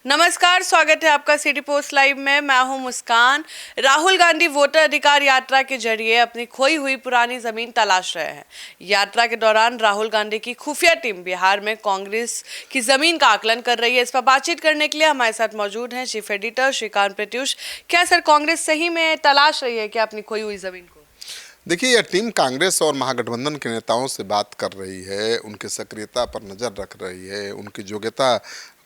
नमस्कार, स्वागत है आपका सिटी पोस्ट लाइव में। मैं हूं मुस्कान। राहुल गांधी वोटर अधिकार यात्रा के जरिए अपनी खोई हुई पुरानी जमीन तलाश रहे हैं। यात्रा के दौरान राहुल गांधी की खुफिया टीम बिहार में कांग्रेस की जमीन का आकलन कर रही है। इस पर बातचीत करने के लिए हमारे साथ मौजूद हैं चीफ एडिटर श्रीकांत प्रत्युष। क्या सर, कांग्रेस सही में तलाश रही है क्या अपनी खोई हुई जमीन को? देखिए, यह टीम कांग्रेस और महागठबंधन के नेताओं से बात कर रही है, उनकी सक्रियता पर नज़र रख रही है, उनकी योग्यता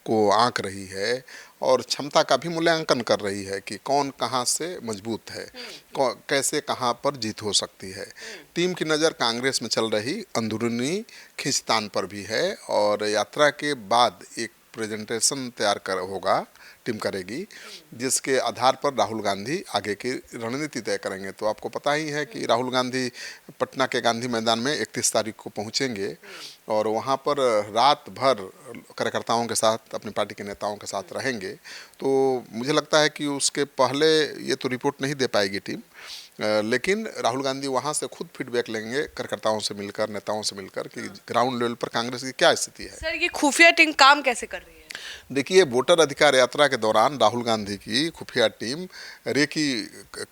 को आंक रही है और क्षमता का भी मूल्यांकन कर रही है कि कौन कहां से मजबूत है, कैसे कहां पर जीत हो सकती है। टीम की नज़र कांग्रेस में चल रही अंदरूनी खींचतान पर भी है और यात्रा के बाद एक प्रेजेंटेशन तैयार कर होगा, टीम करेगी, जिसके आधार पर राहुल गांधी आगे की रणनीति तय करेंगे। तो आपको पता ही है कि राहुल गांधी पटना के गांधी मैदान में 31 तारीख को पहुंचेंगे और वहां पर रात भर कार्यकर्ताओं के साथ, अपनी पार्टी के नेताओं के साथ रहेंगे। तो मुझे लगता है कि उसके पहले ये तो रिपोर्ट नहीं दे पाएगी टीम, लेकिन राहुल गांधी वहां से खुद फीडबैक लेंगे कार्यकर्ताओं से मिलकर, नेताओं से मिलकर कि ग्राउंड लेवल पर कांग्रेस की क्या स्थिति है। सर, ये खुफिया टीम काम कैसे कर रही है? देखिए, वोटर अधिकार यात्रा के दौरान राहुल गांधी की खुफिया टीम रेकी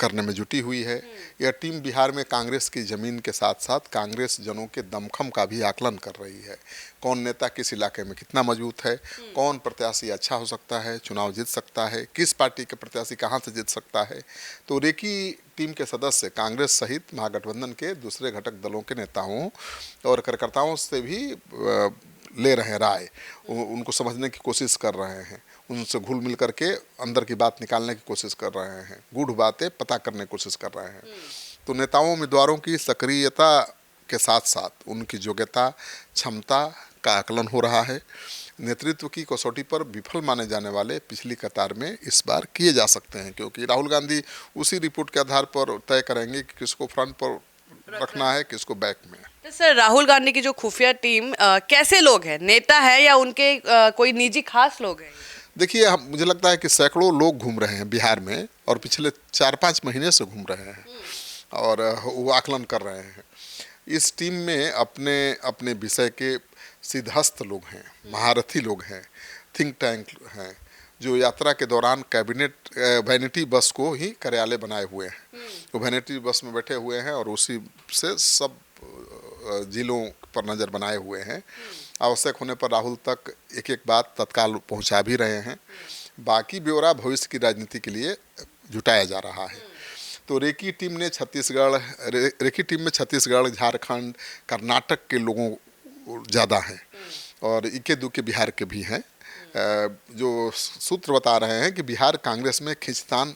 करने में जुटी हुई है। यह टीम बिहार में कांग्रेस की जमीन के साथ साथ कांग्रेस जनों के दमखम का भी आकलन कर रही है। कौन नेता किस इलाके में कितना मजबूत है, कौन प्रत्याशी अच्छा हो सकता है, चुनाव जीत सकता है, किस पार्टी के प्रत्याशी कहाँ से जीत सकता है। तो रेकी टीम के सदस्य कांग्रेस सहित महागठबंधन के दूसरे घटक दलों के नेताओं और कार्यकर्ताओं से भी ले रहे हैं राय, उनको समझने की कोशिश कर रहे हैं, उनसे घुल मिल करके अंदर की बात निकालने की कोशिश कर रहे हैं, गूढ़ बातें पता करने की कोशिश कर रहे हैं। तो नेताओं उम्मीदवारों की सक्रियता के साथ साथ उनकी योग्यता, क्षमता का आकलन हो रहा है। नेतृत्व की कसौटी पर विफल माने जाने वाले पिछली कतार में इस बार किए जा सकते हैं, क्योंकि राहुल गांधी उसी रिपोर्ट के आधार पर तय करेंगे कि किसको फ्रंट पर रखना है, किसको बैक में। तो सर, राहुल गांधी की जो खुफिया टीम कैसे लोग हैं? नेता है या उनके कोई निजी खास लोग हैं? देखिए, मुझे लगता है कि सैकड़ों लोग घूम रहे हैं बिहार में और पिछले 4-5 महीने से घूम रहे हैं और वो आकलन कर रहे हैं। इस टीम में अपने अपने विषय के सिद्धहस्त लोग हैं, महारथी लोग हैं, थिंक टैंक हैं, जो यात्रा के दौरान कैबिनेट वैनिटी बस को ही कार्यालय बनाए हुए हैं। वो वैनिटी बस में बैठे हुए हैं और उसी से सब जिलों पर नज़र बनाए हुए हैं। आवश्यक होने पर राहुल तक एक एक बात तत्काल पहुंचा भी रहे हैं। बाकी ब्यौरा भविष्य की राजनीति के लिए जुटाया जा रहा है। तो रेकी टीम में छत्तीसगढ़, झारखंड, कर्नाटक के लोगों ज़्यादा हैं और इक्के दुक्के बिहार के भी हैं। जो सूत्र बता रहे हैं कि बिहार कांग्रेस में खींचतान,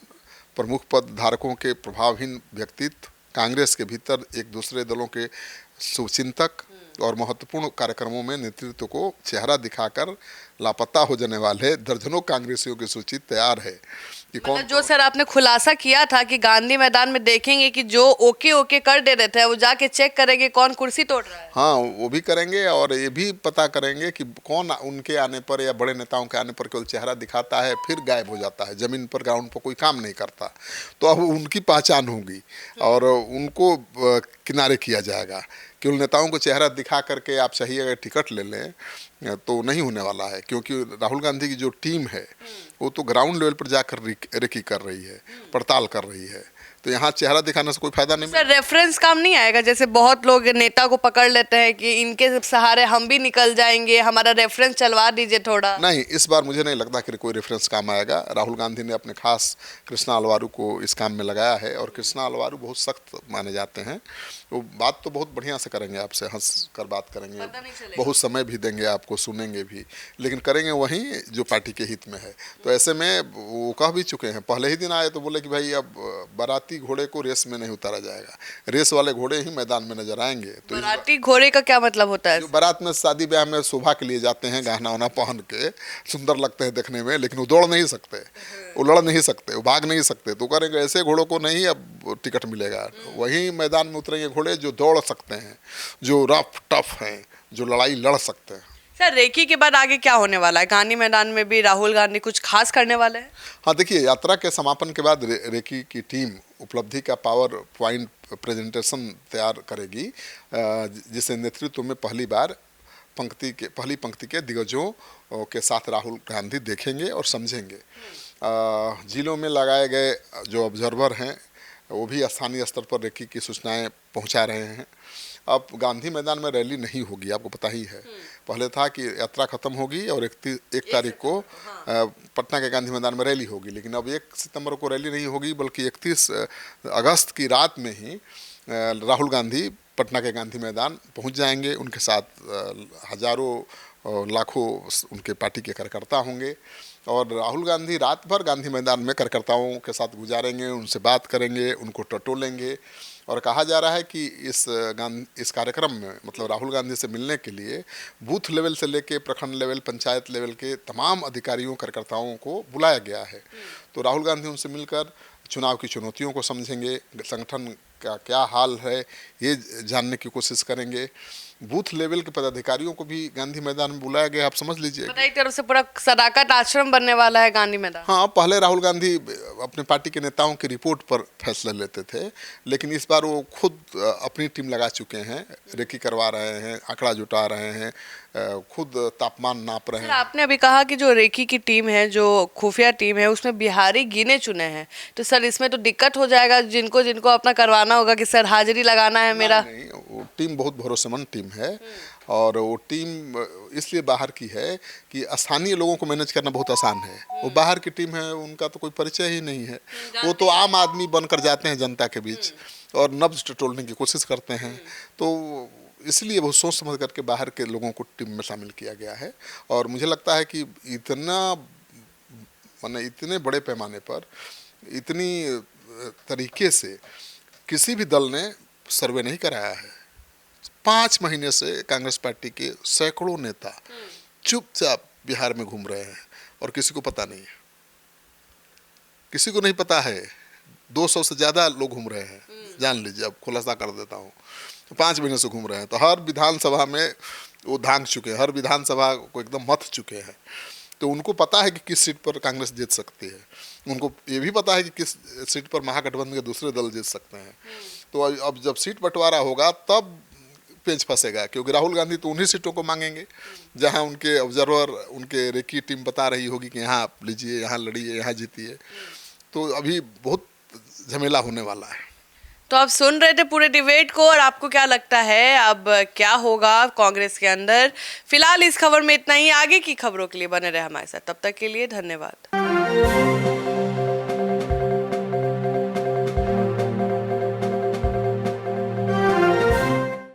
प्रमुख पद धारकों के प्रभावहीन व्यक्तित्व, कांग्रेस के भीतर एक दूसरे दलों के शुभचिंतक और महत्वपूर्ण कार्यक्रमों में नेतृत्व को चेहरा दिखाकर लापता हो जाने वाले दर्जनों कांग्रेसियों की सूची तैयार है कि कौन। जो सर आपने खुलासा किया था कि गांधी मैदान में देखेंगे कि जो ओके ओके कर दे रहे थे वो जाके चेक करेंगे कौन कुर्सी तोड़ रहा है। हाँ, वो भी करेंगे और ये भी पता करेंगे कि कौन उनके आने पर या बड़े नेताओं के आने पर केवल चेहरा दिखाता है, फिर गायब हो जाता है, जमीन पर ग्राउंड पर कोई काम नहीं करता। तो अब उनकी पहचान होगी और उनको किनारे किया जाएगा। केवल नेताओं को चेहरा दिखा करके आप सही अगर टिकट ले लें तो नहीं होने वाला है, क्योंकि राहुल गांधी की जो टीम है वो तो ग्राउंड लेवल पर जाकर रेकी कर रही है, पड़ताल कर रही है। तो यहाँ चेहरा दिखाने से कोई फायदा नहीं। सर, रेफरेंस काम नहीं आएगा? जैसे बहुत लोग नेता को पकड़ लेते हैं कि इनके सहारे हम भी निकल जाएंगे, हमारा रेफरेंस चलवा दीजिए थोड़ा। नहीं, इस बार मुझे नहीं लगता कि कोई रेफरेंस काम आएगा। राहुल गांधी ने अपने खास कृष्णा अलवारू को इस काम में लगाया है और कृष्णा अलवारू बहुत सख्त माने जाते हैं। वो बात तो बहुत बढ़िया से करेंगे, आपसे हंस कर बात करेंगे, बहुत समय भी देंगे आपको, सुनेंगे भी, लेकिन करेंगे वहीं जो पार्टी के हित में है। तो ऐसे में वो कह भी चुके हैं, पहले ही दिन आए तो बोले कि भाई अब बाराती घोड़े को रेस में नहीं उतारा जाएगा, रेस वाले घोड़े ही मैदान में नजर आएंगे। तो बाराती घोड़े का क्या मतलब होता है? बारात में, शादी ब्याह में शोभा के लिए जाते हैं, गहना वहना पहन के सुंदर लगते हैं देखने में, लेकिन वो दौड़ नहीं सकते, वो लड़ नहीं सकते, वो भाग नहीं सकते। तो करेंगे ऐसे घोड़ों को नहीं अब टिकट मिलेगा। वहीं मैदान में उतरेंगे घोड़े जो दौड़ सकते हैं, जो रफ टफ हैं, जो लड़ाई लड़ सकते हैं। सर, रेकी के बाद आगे क्या होने वाला है? गांधी मैदान में भी राहुल गांधी कुछ खास करने वाले हैं? हाँ, देखिए, यात्रा के समापन के बाद रेकी की टीम उपलब्धि का पावर पॉइंट प्रेजेंटेशन तैयार करेगी, जिसे नेतृत्व में पहली बार पहली पंक्ति के दिग्गजों के साथ राहुल गांधी देखेंगे और समझेंगे। जिलों में लगाए गए जो ऑब्जर्वर हैं वो भी स्थानीय स्तर पर रेकी की सूचनाएं पहुंचा रहे हैं। अब गांधी मैदान में रैली नहीं होगी, आपको पता ही है। पहले था कि यात्रा खत्म होगी और 1 तारीख को पटना के गांधी मैदान में रैली होगी, लेकिन अब 1 सितंबर को रैली नहीं होगी, बल्कि 31 अगस्त की रात में ही राहुल गांधी पटना के गांधी मैदान पहुंच जाएंगे। उनके साथ हजारों लाखों उनके पार्टी के कार्यकर्ता होंगे और राहुल गांधी रात भर गांधी मैदान में कार्यकर्ताओं के साथ गुजारेंगे, उनसे बात करेंगे, उनको टटोलेंगे। और कहा जा रहा है कि इस कार्यक्रम में मतलब राहुल गांधी से मिलने के लिए बूथ लेवल से लेके प्रखंड लेवल, पंचायत लेवल के तमाम अधिकारियों कार्यकर्ताओं को बुलाया गया है। तो राहुल गांधी उनसे मिलकर चुनाव की चुनौतियों को समझेंगे, संगठन का क्या हाल है ये जानने की कोशिश करेंगे। बूथ लेवल के पदाधिकारियों को भी गांधी मैदान में बुलाया गया, आप समझ लीजिए। एक तरफ से पूरा सदाकत आश्रम बनने वाला है गांधी मैदान। हाँ, पहले राहुल गांधी अपने पार्टी के नेताओं की रिपोर्ट पर फैसला लेते थे, लेकिन इस बार वो खुद अपनी टीम लगा चुके हैं, रेकी करवा रहे हैं, आंकड़ा जुटा रहे हैं, खुद तापमान नाप रहे हैं। आपने अभी कहा कि जो रेकी की टीम है, जो खुफिया टीम है, उसमें बिहारी गिने चुने हैं, तो सर इसमें तो दिक्कत हो जाएगा जिनको जिनको अपना करवाना होगा कि सर हाजिरी लगाना है मेरा। नहीं, वो टीम बहुत भरोसेमंद टीम है और वो टीम इसलिए बाहर की है कि स्थानीय लोगों को मैनेज करना बहुत आसान है। वो बाहर की टीम है, उनका तो कोई परिचय ही नहीं है, वो तो आम आदमी बनकर जाते हैं जनता के बीच और नब्ज टटोलने की कोशिश करते हैं। तो इसलिए बहुत सोच समझ करके बाहर के लोगों को टीम में शामिल किया गया है। और मुझे लगता है कि इतने बड़े पैमाने पर इतनी तरीके से किसी भी दल ने सर्वे नहीं कराया है। 5 महीने से कांग्रेस पार्टी के सैकड़ों नेता चुपचाप बिहार में घूम रहे हैं और किसी को पता नहीं है, किसी को नहीं पता है। 200 से ज़्यादा लोग घूम रहे हैं, जान लीजिए, अब खुलासा कर देता हूँ। 5 महीने से घूम रहे हैं, तो हर विधानसभा में वो धांक चुके हैं, हर विधानसभा को एकदम मथ चुके हैं। तो उनको पता है कि किस सीट पर कांग्रेस जीत सकती है, उनको ये भी पता है कि किस सीट पर महागठबंधन के दूसरे दल जीत सकते हैं। तो अब जब सीट बंटवारा होगा तब पेंच फंसेगा, क्योंकि राहुल गांधी तो उन्हीं सीटों को मांगेंगे जहां उनके ऑब्जर्वर, उनके रेकी टीम बता रही होगी कि यहाँ आप लीजिए, यहाँ लड़िए, यहाँ जीतिए। तो अभी बहुत झमेला होने वाला है। तो आप सुन रहे थे पूरे डिबेट को, और आपको क्या लगता है अब क्या होगा कांग्रेस के अंदर? फिलहाल इस खबर में इतना ही। आगे की खबरों के लिए बने रहे हमारे साथ, तब तक के लिए धन्यवाद।